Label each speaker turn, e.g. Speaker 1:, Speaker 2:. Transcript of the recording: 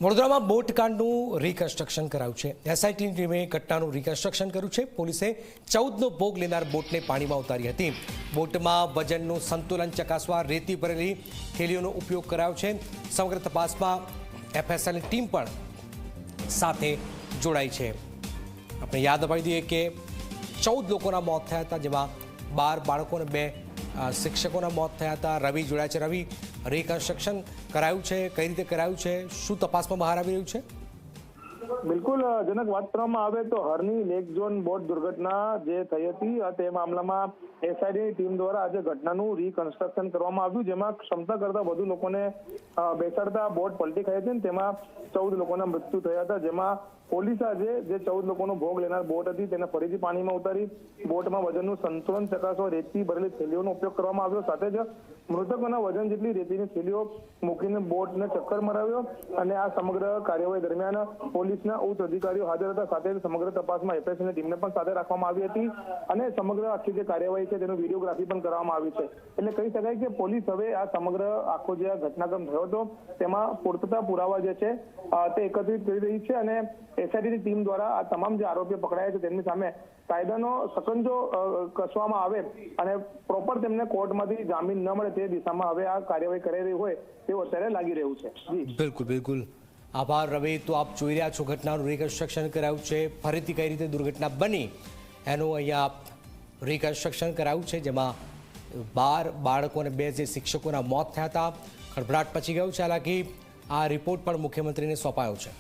Speaker 1: વડોદરામાં બોટકાંડનું રિકન્સ્ટ્રક્શન કરાયું છે। એસઆઈટીની ટીમે ઘટનાનું રિકન્સ્ટ્રક્શન કર્યું છે। પોલીસે 14નો ભોગ લેનાર બોટને પાણીમાં ઉતારી હતી। બોટમાં વજનનું સંતુલન ચકાસવા રેતી ભરેલી થેલીઓનો ઉપયોગ કરાયો છે। સમગ્ર તપાસમાં એફએસએલની ટીમ પણ સાથે જોડાઈ છે। આપણે યાદ અપાવી દઈએ કે 14 લોકોના મોત થયા હતા, જેમાં 12 બાળકો અને 2 શિક્ષકોના મોત થયા હતા। રવિ જોડાયા છે। રવિ, રિકન્સ્ટ્રક્શન કરાયું છે, કઈ રીતે કરાયું છે, શું તપાસમાં બહાર આવી રહ્યું છે?
Speaker 2: બિલકુલ જનક વાત કરવામાં આવે તો હરની લેક ઝોન બોટ દુર્ઘટના જે થઈ હતી તે મામલામાં એસઆઈટીની ટીમ દ્વારા આજે ઘટનાનું રિકન્સ્ટ્રક્શન કરવામાં આવ્યું, જેમાં ક્ષમતા કરતા વધુ લોકોને બેસાડતા બોટ પલટી ખાઈ હતી। તેમાં 14 લોકોના મૃત્યુ થયા હતા, જેમાં પોલીસે આજે જે 14 લોકોનો ભોગ લેનાર બોટ હતી તેને ફરીથી પાણીમાં ઉતારી બોટમાં વજનનું સંતુલન ચકાસવા રેતી ભરેલી થેલીઓનો ઉપયોગ કરવામાં આવ્યો। સાથે જ મૃતકોના વજન જેટલી રેતીની થેલીઓ મૂકીને બોટને ચક્કર મરાવ્યો અને આ સમગ્ર કાર્યવાહી દરમિયાન પોલીસના ઉચ્ચ અધિકારીઓ હાજર હતા। સાથે સમગ્ર તપાસમાં એફએસએલની ટીમને પણ સાથે રાખવામાં આવી હતી અને સમગ્ર આખી જે કાર્યવાહી છે તેનું વિડીયોગ્રાફી પણ કરવામાં આવી છે। એટલે કહી શકાય કે પોલીસ હવે આ સમગ્ર આખો જે ઘટનાક્રમ થયો હતો તેમાં પૂરતા પુરાવા જે છે તે એકત્રિત કરી રહી છે અને એસઆઈટીની ટીમ દ્વારા આ તમામ જે આરોપીઓ પકડાયા છે તેમની સામે કાયદાનો સકંજો કસવામાં આવે અને પ્રોપર તેમને કોર્ટમાંથી જામીન ન મળે તે દિશામાં હવે આ કાર્યવાહી કરી રહી હોય તેવું અત્યારે લાગી રહ્યું છે।
Speaker 1: બિલકુલ બિલકુલ, આભાર રવિ। તો આપ જોઈ રહ્યા છો ઘટનાનું રિકન્સ્ટ્રક્શન કરાયું છે। ફરીથી કઈ રીતે દુર્ઘટના બની એનું અહીંયા રિકન્સ્ટ્રક્શન કરાયું છે, જેમાં 12 બાળકો અને 2 જે શિક્ષકોના મોત થયા હતા। ખળભળાટ પચી ગયો છે। હાલાકી આ રિપોર્ટ પણ મુખ્યમંત્રીને સોંપાયો છે।